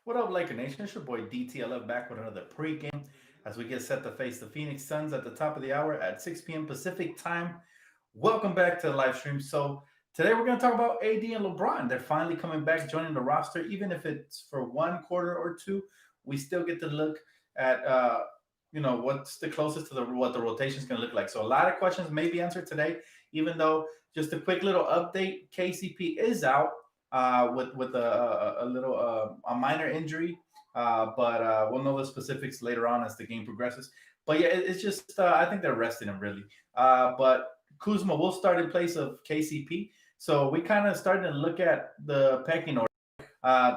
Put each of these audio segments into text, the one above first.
What up, Laker Nation? It's your boy DTLF back with another pregame as we get set to face the Phoenix Suns at the top of the hour at 6 p.m. Pacific time. Welcome back to the live stream. So today we're going to talk about AD and LeBron. They're finally coming back, joining the roster, even if it's for one quarter or two. We still get to look at what's the closest to what the rotation is going to look like. So a lot of questions may be answered today, even though just a quick little update: KCP is out with a little a minor injury, but we'll know the specifics later on as the game progresses. But yeah, it's just I think they're resting him really. But Kuzma will start in place of KCP. So we kind of starting to look at the pecking order.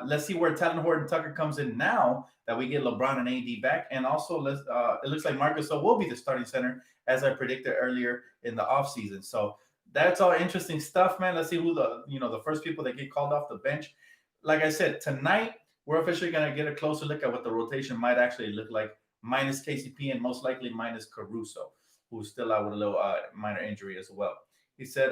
Let's see where Talon Horton Tucker comes in now that we get LeBron and AD back, and also it looks like Marcus will be the starting center as I predicted earlier in the offseason. So that's all interesting stuff, man. Let's see who the first people that get called off the bench. Like I said, tonight we're officially gonna get a closer look at what the rotation might actually look like, minus KCP and most likely minus Caruso, who's still out with a little minor injury as well. He said,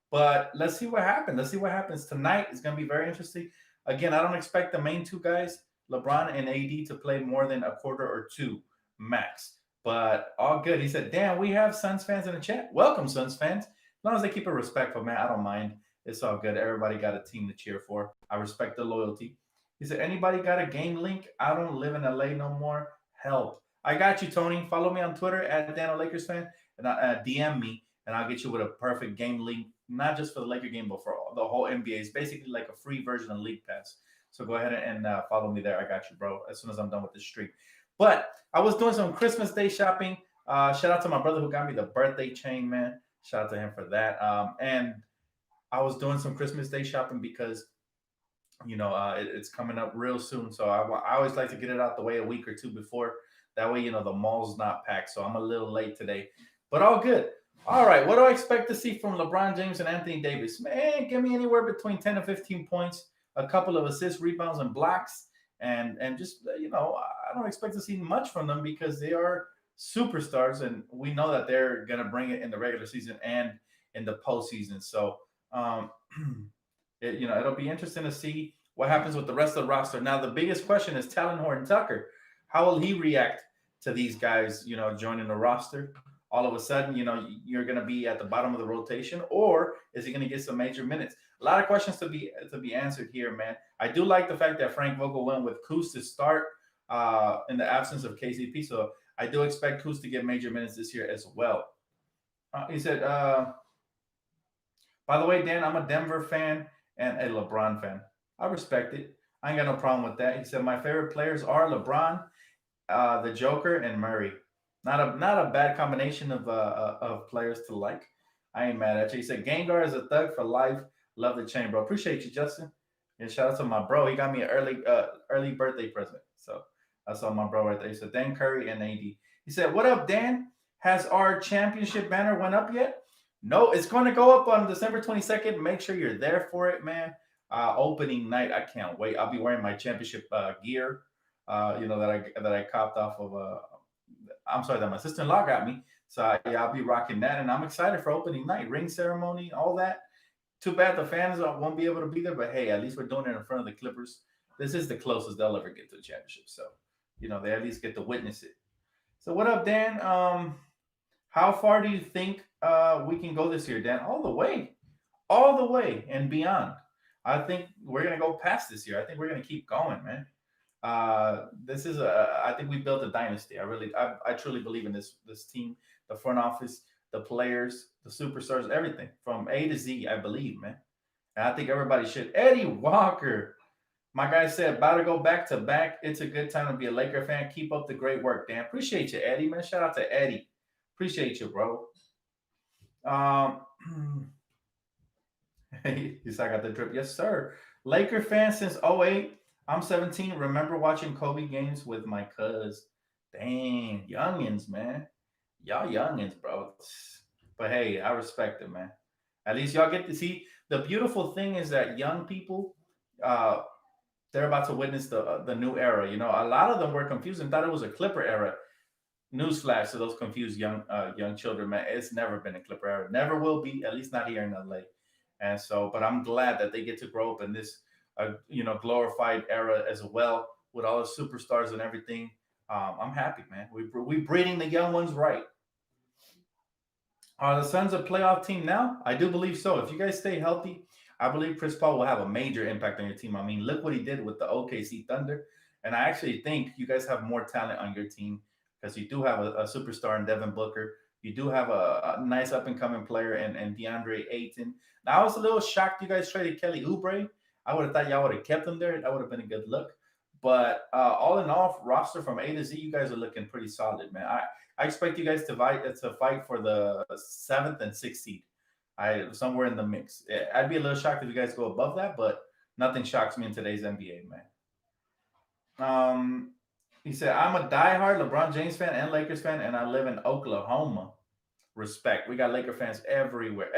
but let's see what happens. Let's see what happens tonight. It's gonna be very interesting. Again, I don't expect the main two guys, LeBron and AD, to play more than a quarter or two max. But all good. He said, damn, we have Suns fans in the chat. Welcome, Suns fans. As long as they keep it respectful, man, I don't mind. It's all good. Everybody got a team to cheer for. I respect the loyalty. He said, anybody got a game link? I don't live in LA no more. Help. I got you, Tony. Follow me on Twitter at Dan Lakers fan and DM me, and I'll get you with a perfect game link, not just for the Laker game, but for the whole NBA. It's basically like a free version of League Pass. So go ahead and follow me there. I got you, bro, as soon as I'm done with this stream. But I was doing some Christmas Day shopping. Shout out to my brother who got me the birthday chain, man. Shout out to him for that. And I was doing some Christmas Day shopping because, it's coming up real soon. So I always like to get it out the way a week or two before. That way, the mall's not packed. So I'm a little late today, but all good. All right, what do I expect to see from LeBron James and Anthony Davis? Man, give me anywhere between 10 to 15 points, a couple of assists, rebounds, and blocks. And just, I don't expect to see much from them because they are superstars, and we know that they're going to bring it in the regular season and in the postseason. So, it'll be interesting to see what happens with the rest of the roster. Now, the biggest question is Talon Horton Tucker. How will he react to these guys, joining the roster? All of a sudden, you're going to be at the bottom of the rotation, or is he going to get some major minutes? A lot of questions to be answered here, man. I do like the fact that Frank Vogel went with Kuz to start in the absence of KCP, so I do expect Kuz to get major minutes this year as well. He said, by the way, Dan, I'm a Denver fan and a LeBron fan. I respect it. I ain't got no problem with that. He said, my favorite players are LeBron, the Joker, and Murray. Not a bad combination of players to like. I ain't mad at you. He said, Gengar is a thug for life. Love the chain, bro. Appreciate you, Justin. And shout out to my bro. He got me an early birthday present. So that's all my bro right there. He said, Dan Curry and AD. He said, what up, Dan? Has our championship banner went up yet? No, it's going to go up on December 22nd. Make sure you're there for it, man. Opening night. I can't wait. I'll be wearing my championship gear, that I copped off of I'm sorry, that my sister-in-law got me. So yeah, I'll be rocking that, and I'm excited for opening night, ring ceremony, all that. Too bad the fans won't be able to be there, but hey, at least we're doing it in front of the Clippers. This is the closest they'll ever get to the championship, so they at least get to witness it. So what up, Dan? How far do you think we can go this year, Dan? All the way and beyond. I think we're gonna go past this year. I think we're gonna keep going, man. This is I think we built a dynasty. I truly believe in this team, the front office, the players, the superstars, everything from A to Z. I believe, man, and I think everybody should. Eddie Walker, my guy said, about to go back to back. It's a good time to be a Laker fan. Keep up the great work, Dan. Appreciate you, Eddie, man. Shout out to Eddie. Appreciate you, bro. Yes, I got the drip. Yes, sir. Laker fan since '08. I'm 17. Remember watching Kobe games with my cuz. Dang, youngins, man. Y'all youngins, bro. But hey, I respect it, man. At least y'all get to see. The beautiful thing is that young people, they're about to witness the new era. A lot of them were confused and thought it was a Clipper era. Newsflash to those confused young children, man. It's never been a Clipper era. Never will be, at least not here in LA. And so, but I'm glad that they get to grow up in this glorified era as well with all the superstars and everything. I'm happy, man. We breeding the young ones right. Are the Suns a playoff team now? I do believe so. If you guys stay healthy, I believe Chris Paul will have a major impact on your team. I mean, look what he did with the OKC Thunder. And I actually think you guys have more talent on your team because you do have a superstar in Devin Booker. You do have a nice up and coming player and DeAndre Ayton. Now, I was a little shocked you guys traded Kelly Oubre. I would have thought y'all would have kept him there. That would have been a good look. But all in all, roster from A to Z, you guys are looking pretty solid, man. I expect you guys to fight for the 7th and 6th seed. Somewhere in the mix. I'd be a little shocked if you guys go above that, but nothing shocks me in today's NBA, man. He said, I'm a diehard LeBron James fan and Lakers fan, and I live in Oklahoma. Respect. We got Laker fans everywhere.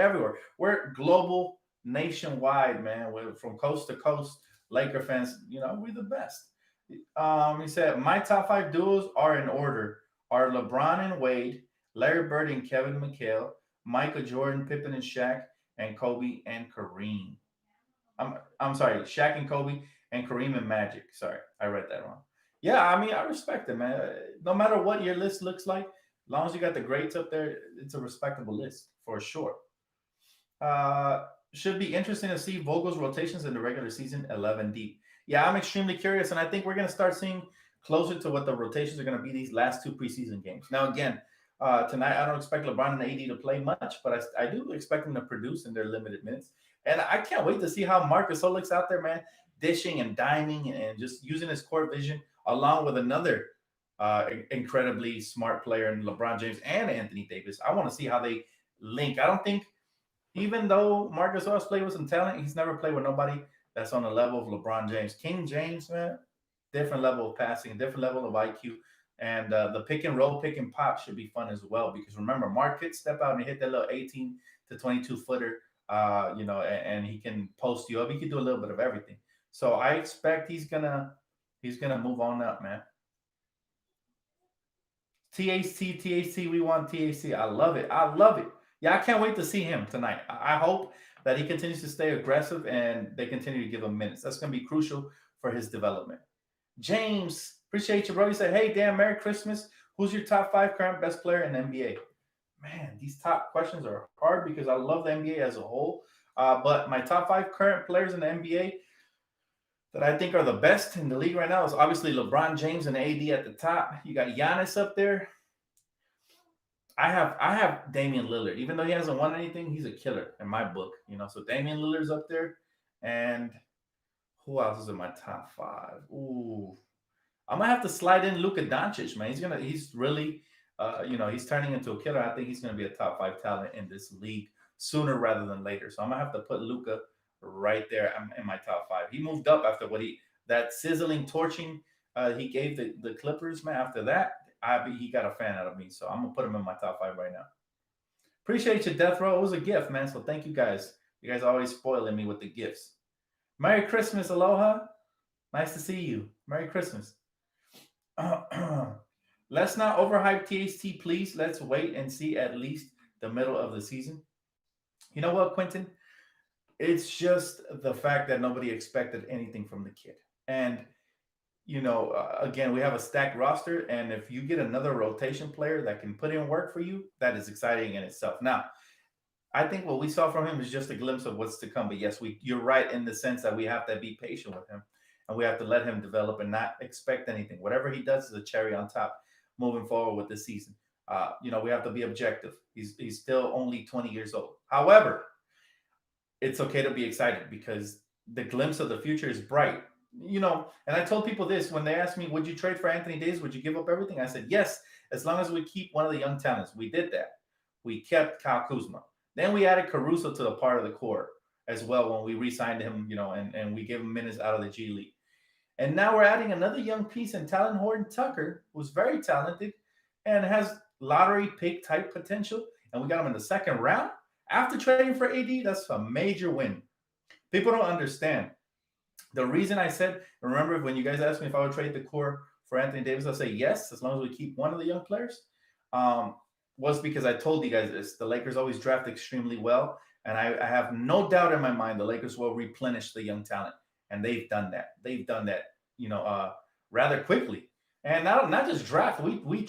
We're global, nationwide, man. We're from coast to coast. Laker fans, we're the best. He said, my top 5 duos are in order. Are LeBron and Wade, Larry Bird and Kevin McHale, Michael Jordan, Pippen and Shaq, and Kobe and Kareem. I'm sorry, Shaq and Kobe and Kareem and Magic. Sorry, I read that wrong. Yeah, I mean, I respect it, man. No matter what your list looks like, as long as you got the greats up there, it's a respectable list for sure. Should be interesting to see Vogel's rotations in the regular season, 11 deep. Yeah, I'm extremely curious, and I think we're going to start seeing closer to what the rotations are going to be these last 2 preseason games. Now, again, tonight I don't expect LeBron and AD to play much, but I do expect them to produce in their limited minutes. And I can't wait to see how Marcus Solik's out there, man, dishing and diming and just using his court vision along with another incredibly smart player in LeBron James and Anthony Davis. I want to see how they link. I don't think, even though Marcus Solik's played with some talent, he's never played with nobody that's on the level of LeBron James. King James, man, different level of passing, different level of IQ. And the pick and roll, pick and pop should be fun as well. Because remember, Mark could step out and hit that little 18 to 22 footer, and he can post you up. He can do a little bit of everything. So I expect he's gonna move on up, man. THC, we want THC. I love it. Yeah, I can't wait to see him tonight. I hope that he continues to stay aggressive and they continue to give him minutes. That's going to be crucial for his development. James, appreciate you, bro. He said, hey, Dan, Merry Christmas. Who's your top 5 current best player in the NBA? Man, these top questions are hard because I love the NBA as a whole. But my top 5 current players in the NBA that I think are the best in the league right now is obviously LeBron James and AD at the top. You got Giannis up there. I have Damian Lillard. Even though he hasn't won anything, he's a killer in my book. So Damian Lillard's up there. And who else is in my top 5? Ooh. I'm gonna have to slide in Luka Doncic, man. He's really he's turning into a killer. I think he's gonna be a top 5 talent in this league sooner rather than later. So I'm gonna have to put Luka right there in my top 5. He moved up after that sizzling torching he gave the Clippers, man. After that, he got a fan out of me. So I'm gonna put him in my top 5 right now. Appreciate you, Death Row. It was a gift, man. So thank you guys. You guys always spoiling me with the gifts. Merry Christmas, aloha. Nice to see you. Merry Christmas. Let's not overhype THT, please. Let's wait and see at least the middle of the season. You know what, Quentin? It's just the fact that nobody expected anything from the kid. And, again, we have a stacked roster. And if you get another rotation player that can put in work for you, that is exciting in itself. Now, I think what we saw from him is just a glimpse of what's to come. But yes, you're right in the sense that we have to be patient with him and we have to let him develop and not expect anything. Whatever he does is a cherry on top moving forward with the season. We have to be objective. He's still only 20 years old. However, it's okay to be excited because the glimpse of the future is bright. And I told people this when they asked me, would you trade for Anthony Davis? Would you give up everything? I said, yes, as long as we keep one of the young talents. We did that. We kept Kyle Kuzma. Then we added Caruso to the part of the core as well when we re-signed him, and we gave him minutes out of the G League. And now we're adding another young piece in Talon Horton-Tucker, who's very talented and has lottery pick type potential. And we got him in the 2nd round. After trading for AD, that's a major win. People don't understand. The reason I said, remember when you guys asked me if I would trade the core for Anthony Davis, I'll say yes, as long as we keep one of the young players. Was because I told you guys this. The Lakers always draft extremely well. And I have no doubt in my mind the Lakers will replenish the young talent and they've done that. They've done that, rather quickly. And not just draft. We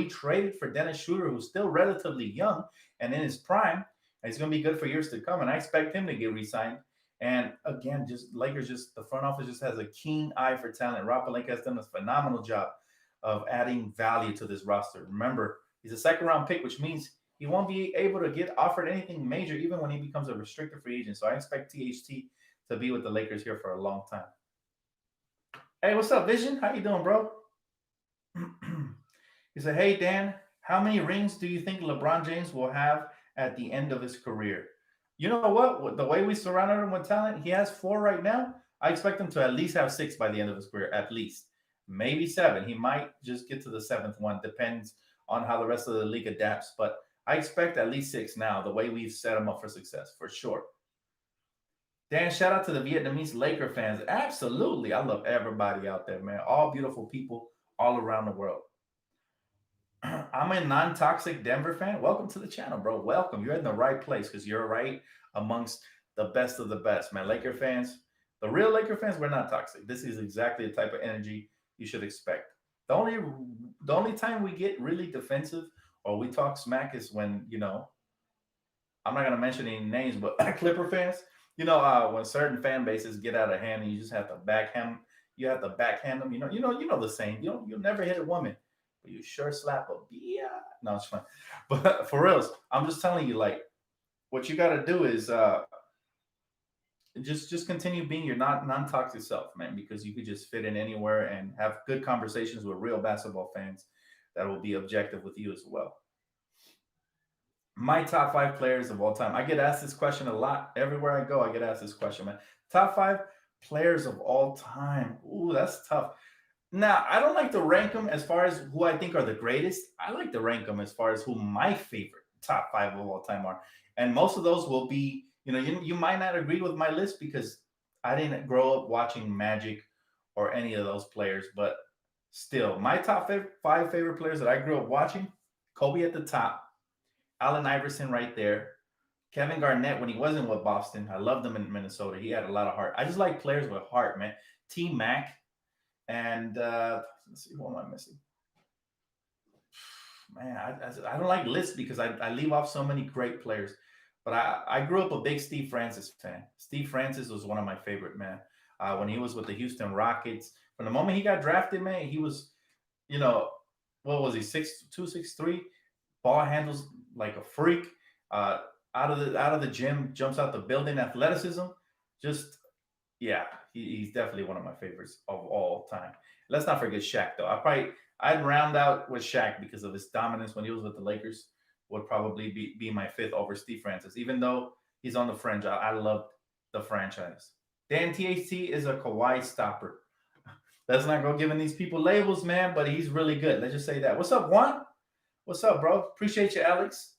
traded for Dennis Schroeder, who's still relatively young and in his prime. And he's going to be good for years to come, and I expect him to get re-signed. And again, just Lakers, just the front office just has a keen eye for talent. Rob Pelinka has done a phenomenal job of adding value to this roster. Remember, he's a second-round pick, which means he won't be able to get offered anything major even when he becomes a restricted free agent. So I expect THT to be with the Lakers here for a long time. Hey, what's up, Vision? How you doing, bro? He said, hey, Dan, how many rings do you think LeBron James will have at the end of his career? You know what? The way we surrounded him with talent, he has 4 right now. I expect him to at least have 6 by the end of his career, at least. Maybe 7. He might just get to the 7th one. Depends on how the rest of the league adapts. But I expect at least 6 now, the way we've set him up for success, for sure. Dan, shout out to the Vietnamese Laker fans. Absolutely. I love everybody out there, man. All beautiful people all around the world. I'm a non-toxic Denver fan. Welcome to the channel, bro. Welcome. You're in the right place because you're right amongst the best of the best, man. Laker fans, the real Laker fans, we're not toxic. This is exactly the type of energy you should expect. The only time we get really defensive or we talk smack is when, I'm not going to mention any names, but Clipper fans, when certain fan bases get out of hand and you just have to backhand, them. You know the saying. You'll never hit a woman, but you sure slap a bee. No, it's fine. But for reals, I'm just telling you, like, what you got to do is just continue being your non-toxic self, man, because you could just fit in anywhere and have good conversations with real basketball fans that will be objective with you as well. My top 5 players of all time. I get asked this question a lot. Everywhere I go, I get asked this question, man. Top 5 players of all time. Ooh, that's tough. Now, I don't like to rank them as far as who I think are the greatest. I like to rank them as far as who my favorite top 5 of all time are. And most of those will be, you might not agree with my list because I didn't grow up watching Magic or any of those players. But still, my top 5 favorite players that I grew up watching, Kobe at the top. Allen Iverson right there. Kevin Garnett when he wasn't with Boston. I loved him in Minnesota. He had a lot of heart. I just like players with heart, man. T-Mac. And let's see, who am I missing? Man, I don't like lists because I leave off so many great players. But I grew up a big Steve Francis fan. Steve Francis was one of my favorite, man. When he was with the Houston Rockets. From the moment he got drafted, man, he was, what was he, 6'2", 6'3"? Ball handles like a freak. Out of the gym, jumps out the building, athleticism. Just, yeah, he's definitely one of my favorites of all time. Let's not forget Shaq, though. I'd round out with Shaq because of his dominance when he was with the Lakers. Would probably be my 5th over Steve Francis, even though he's on the fringe. I love the franchise. Dan THT is a Kawhi stopper. Let's not go giving these people labels, man, but he's really good. Let's just say that. What's up, Juan? What's up, bro? Appreciate you, Alex.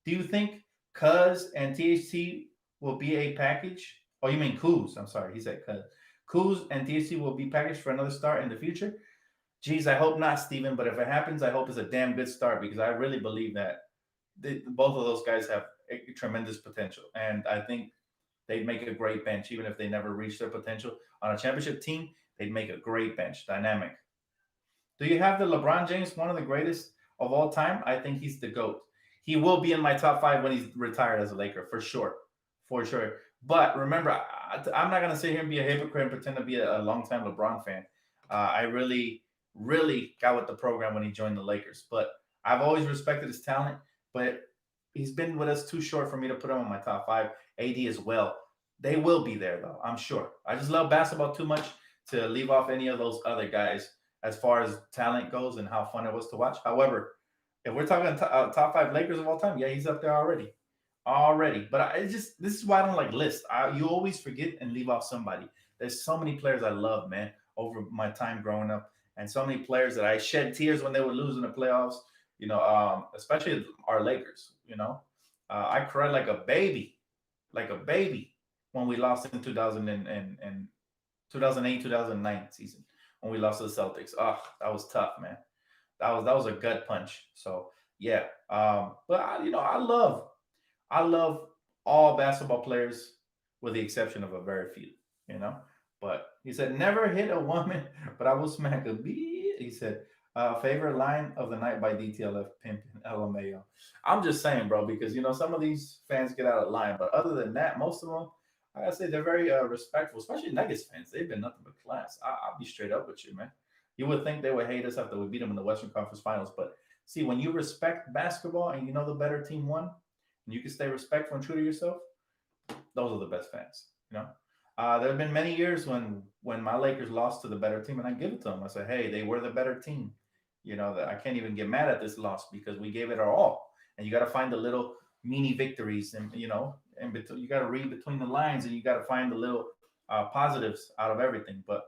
Do you think Cuz and THT will be a package? Oh, you mean Kuz. I'm sorry. He said Cuz. Kuz and THT will be packaged for another start in the future? Geez, I hope not, Steven. But if it happens, I hope it's a damn good start because I really believe that both of those guys have a tremendous potential. And I think they'd make a great bench. Even if they never reach their potential on a championship team, they'd make a great bench. Dynamic. Do you have the LeBron James, one of the greatest of all time? I think he's the GOAT. He will be in my top 5 when he's retired as a Laker, for sure. For sure. But remember, I'm not going to sit here and be a hypocrite and pretend to be a longtime LeBron fan. I really, really got with the program when he joined the Lakers. But I've always respected his talent. But he's been with us too short for me to put him on my top 5. AD as well. They will be there, though, I'm sure. I just love basketball too much to leave off any of those other guys as far as talent goes and how fun it was to watch. However, if we're talking top 5 Lakers of all time, yeah, he's up there already. But this is why I don't like lists. You always forget and leave off somebody. There's so many players I love, man, over my time growing up, and so many players that I shed tears when they would lose in the playoffs. Especially our Lakers. I cried like a baby when we lost in 2008, 2009 season when we lost to the Celtics. Oh, that was tough, man. That was a gut punch. So yeah, but I love all basketball players with the exception of a very few. But he said, never hit a woman, but I will smack a bee. He said, favorite line of the night by DTLF Pimpin' LMAO. I'm just saying, bro, because some of these fans get out of line, but other than that, most of them, I gotta say, they're very respectful, especially Nuggets fans. They've been nothing but class. I'll be straight up with you, man. You would think they would hate us after we beat them in the Western Conference Finals, but see, when you respect basketball and you know the better team won, and you can stay respectful and true to yourself, those are the best fans. There have been many years when my Lakers lost to the better team, and I give it to them. I said, "Hey, they were the better team." That I can't even get mad at this loss because we gave it our all. And you got to find the little mini victories, and and you got to read between the lines, and you got to find the little positives out of everything. But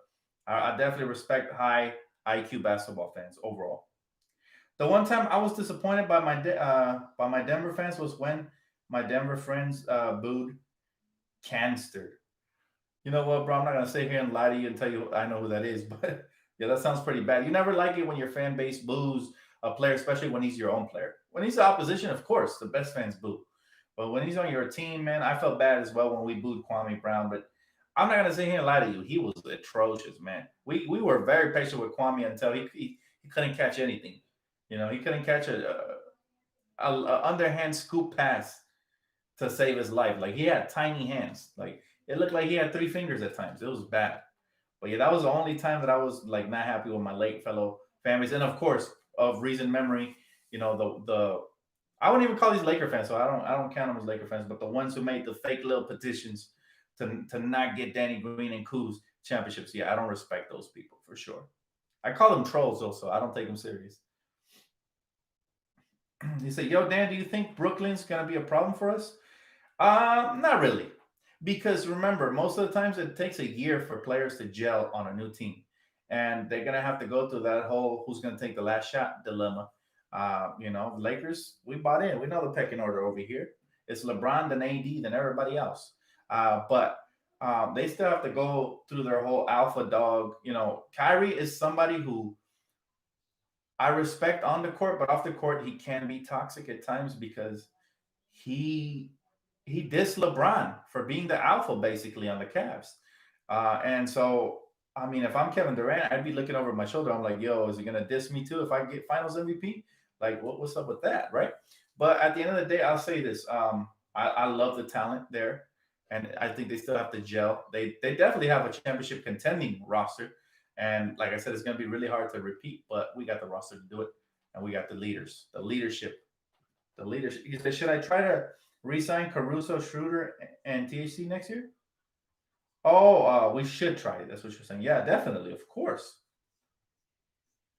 I definitely respect high IQ basketball fans overall. The one time I was disappointed by my Denver fans was when my Denver friends booed Canster. You know what, bro? I'm not gonna sit here and lie to you and tell you I know who that is, but yeah, that sounds pretty bad. You never like it when your fan base boos a player, especially when he's your own player. When he's the opposition, of course, the best fans boo. But when he's on your team, man, I felt bad as well when we booed Kwame Brown. But I'm not gonna sit here and lie to you. He was atrocious, man. We were very patient with Kwame until he couldn't catch anything. He couldn't catch a underhand scoop pass to save his life. Like he had tiny hands. Like it looked like he had 3 fingers at times. It was bad. But yeah, that was the only time that I was like not happy with my late fellow families. And of course, of recent memory, the I wouldn't even call these Laker fans, so I don't count them as Laker fans, but the ones who made the fake little petitions to not get Danny Green and Kuz championships. Yeah, I don't respect those people for sure. I call them trolls also. I don't take them serious. He said, "Yo, Dan, do you think Brooklyn's gonna be a problem for us?" Not really, because remember, most of the times it takes a year for players to gel on a new team, and they're gonna have to go through that whole "who's gonna take the last shot" dilemma. Lakers, we bought in. We know the pecking order over here. It's LeBron, then AD, then everybody else. But they still have to go through their whole alpha dog. Kyrie is somebody who I respect on the court, but off the court he can be toxic at times because he he dissed LeBron for being the alpha basically on the Cavs. And so, I mean, if I'm Kevin Durant, I'd be looking over my shoulder. I'm like, yo, is he going to diss me too if I get finals MVP? Like, what's up with that? Right. But at the end of the day, I'll say this. I love the talent there. And I think they still have to gel. They definitely have a championship contending roster. And like I said, it's going to be really hard to repeat, but we got the roster to do it. And we got the leaders, the leadership. The leadership. He said, should I try to re-sign Caruso, Schroeder, and THC next year? Oh, we should try it. That's what you're saying. Yeah, definitely. Of course.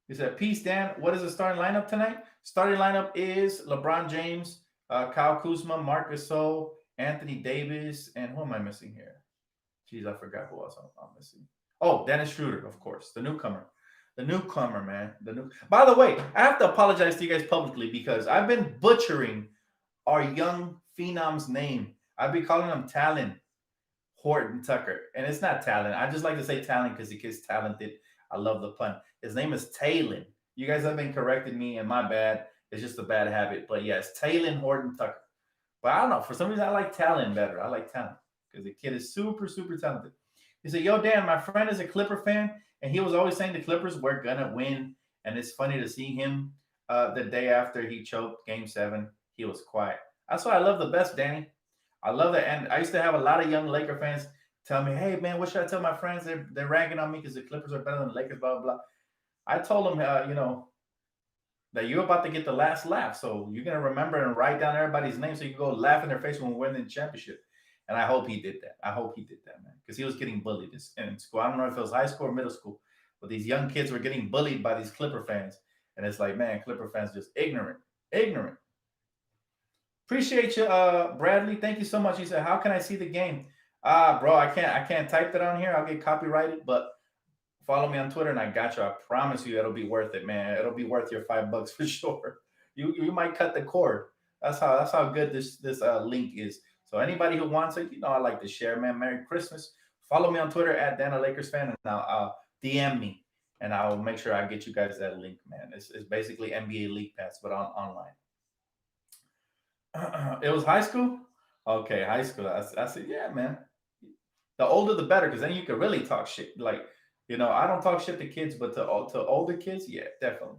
He said, peace, Dan. What is the starting lineup tonight? Starting lineup is LeBron James, Kyle Kuzma, Marc Gasol, Anthony Davis, and who am I missing here? Jeez, I forgot who else I'm missing. Oh, Dennis Schroeder, of course, the newcomer. The newcomer, man. By the way, I have to apologize to you guys publicly because I've been butchering our young phenom's name. I've been calling him Talon Horton Tucker, and it's not Talon. I just like to say Talon because the kid's talented. I love the pun. His name is Talon. You guys have been correcting me, and my bad. It's just a bad habit. But yeah, it's Talon Horton Tucker. But I don't know. For some reason, I like Talon better. I like Talon because the kid is super, super talented. He said, yo, Dan, my friend is a Clipper fan, and he was always saying the Clippers were going to win. And it's funny to see him the day after he choked Game 7. He was quiet. That's why I love the best, Danny. I love that. And I used to have a lot of young Laker fans tell me, hey, man, what should I tell my friends? They're ragging on me because the Clippers are better than the Lakers, blah, blah, blah. I told them, that you're about to get the last laugh. So you're going to remember and write down everybody's name so you can go laugh in their face when we win the championship. And I hope he did that. I hope he did that, man, because he was getting bullied in school. I don't know if it was high school or middle school, but these young kids were getting bullied by these Clipper fans. And it's like, man, Clipper fans just ignorant. Appreciate you, Bradley. Thank you so much. He said, how can I see the game? Bro, I can't type that on here. I'll get copyrighted, but follow me on Twitter and I got you. I promise you it'll be worth it, man. It'll be worth your $5 for sure. You might cut the cord. That's how good this link is. So anybody who wants it, I like to share, man. Merry Christmas. Follow me on Twitter at Dan a Lakers fan, and now DM me, and I'll make sure I get you guys that link, man. It's basically NBA League Pass, but online. It was high school? Okay, high school. I said, yeah, man. The older the better, because then you can really talk shit. Like, I don't talk shit to kids, but to older kids, yeah, definitely.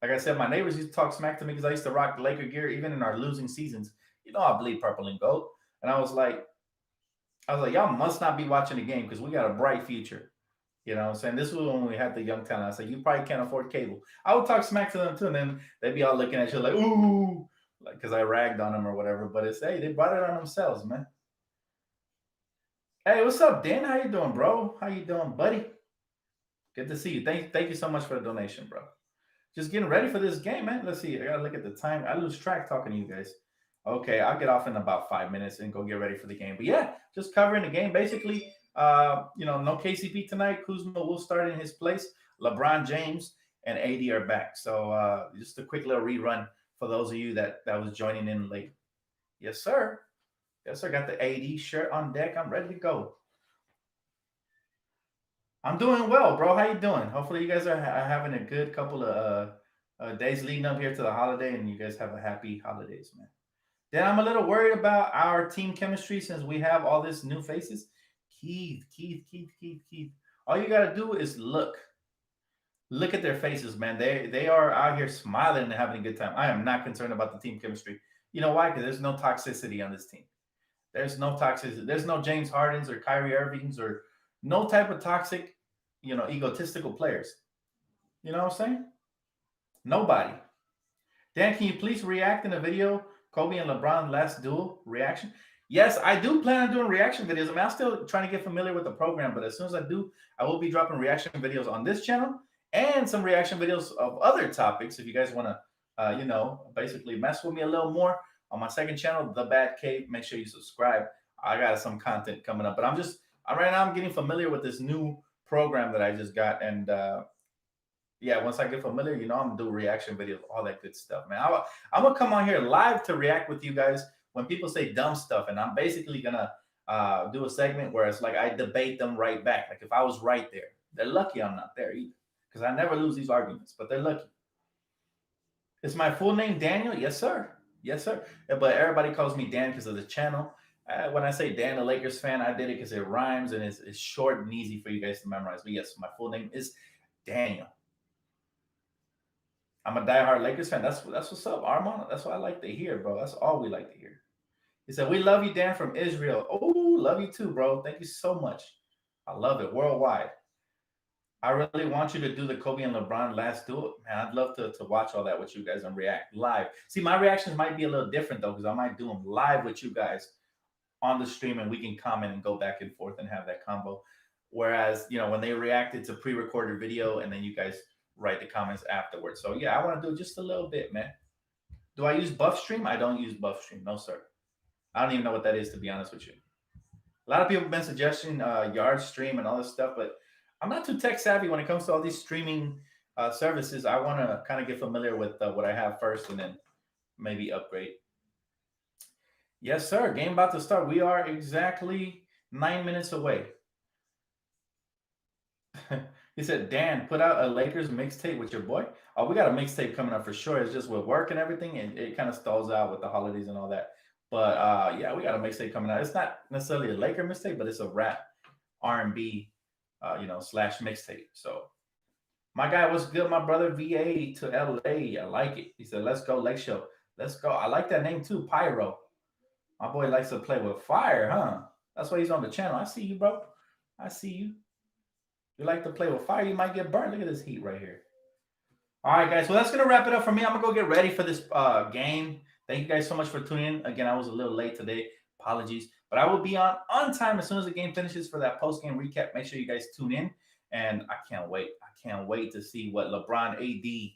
Like I said, my neighbors used to talk smack to me because I used to rock Laker gear even in our losing seasons. I bleed purple and gold. And I was like, y'all must not be watching the game because we got a bright future. You know what I'm saying? This was when we had the young talent. I said, you probably can't afford cable. I would talk smack to them too, and then they'd be all looking at you like, ooh, like because I ragged on them or whatever. But it's, hey, they brought it on themselves, man. Hey, what's up, Dan? How you doing, bro? How you doing, buddy? Good to see you. Thank you so much for the donation, bro. Just getting ready for this game, man. Let's see. I gotta look at the time. I lose track talking to you guys. Okay, I'll get off in about 5 minutes and go get ready for the game. But yeah, just covering the game. Basically, no KCP tonight. Kuzma will start in his place. LeBron James and AD are back. So just a quick little rerun for those of you that was joining in late. Yes, sir. Yes, sir. Got the AD shirt on deck. I'm ready to go. I'm doing well, bro. How you doing? Hopefully, you guys are having a good couple of days leading up here to the holiday, and you guys have a happy holidays, man. Then I'm a little worried about our team chemistry since we have all these new faces. Keith. All you gotta do is look at their faces, man. They are out here smiling and having a good time. I am not concerned about the team chemistry. You know why? Because there's no toxicity on this team. There's no toxicity. There's no James Hardens or Kyrie Irvings or no type of toxic, egotistical players. You know what I'm saying? Nobody. Dan, can you please react in a video? Kobe and LeBron last duel reaction. Yes, I do plan on doing reaction videos. I mean, I'm still trying to get familiar with the program, but as soon as I do, I will be dropping reaction videos on this channel and some reaction videos of other topics. If you guys want to, basically mess with me a little more on my second channel, The Bad Cave, make sure you subscribe. I got some content coming up, but right now I'm getting familiar with this new program that I just got, and once I get familiar, I'm gonna do reaction videos, all that good stuff, man. I'm gonna come on here live to react with you guys when people say dumb stuff, and I'm basically gonna do a segment where it's like I debate them right back. Like if I was right there, they're lucky I'm not there either, because I never lose these arguments, but they're lucky. Is my full name Daniel? Yes, sir. Yes, sir. But everybody calls me Dan because of the channel. When I say Dan, the Lakers fan, I did it because it rhymes and it's short and easy for you guys to memorize. But yes, my full name is Daniel. I'm a diehard Lakers fan. That's what's up, Armand. That's what I like to hear, bro. That's all we like to hear. He said, "We love you, Dan, from Israel." Oh, love you too, bro. Thank you so much. I love it. Worldwide. I really want you to do the Kobe and LeBron last duel. Man, I'd love to watch all that with you guys and react live. See, my reactions might be a little different, though, because I might do them live with you guys on the stream, and we can comment and go back and forth and have that combo. Whereas, when they reacted to pre-recorded video, and then you guys write the comments afterwards. So yeah, I want to do just a little bit, man. Do I use BuffStream? I don't use BuffStream. No, sir. I don't even know what that is, to be honest with you. A lot of people have been suggesting YardStream and all this stuff, but I'm not too tech savvy when it comes to all these streaming services. I want to kind of get familiar with what I have first and then maybe upgrade. Yes, sir. Game about to start. We are exactly 9 minutes away. He said, Dan, put out a Lakers mixtape with your boy. Oh, we got a mixtape coming up for sure. It's just with work and everything, and it kind of stalls out with the holidays and all that. But yeah, we got a mixtape coming out. It's not necessarily a Laker mixtape, but it's a rap R&B, slash mixtape. So my guy, what's good, my brother? VA to LA. I like it. He said, let's go, Lake Show. Let's go. I like that name too, Pyro. My boy likes to play with fire, huh? That's why he's on the channel. I see you, bro. I see you. You like to play with fire, you might get burned. Look at this heat right here. All right, guys. Well, that's going to wrap it up for me. I'm going to go get ready for this game. Thank you guys so much for tuning in. Again, I was a little late today. Apologies. But I will be on time as soon as the game finishes for that post-game recap. Make sure you guys tune in. And I can't wait. I can't wait to see what LeBron, AD,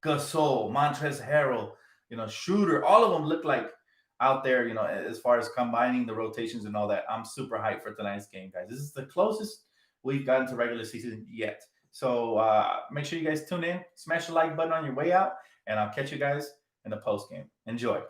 Gasol, Montrezl Harrell, Schroeder, all of them look like out there, as far as combining the rotations and all that. I'm super hyped for tonight's game, guys. This is the closest we've gotten to regular season yet. So make sure you guys tune in. Smash the like button on your way out. And I'll catch you guys in the post game. Enjoy.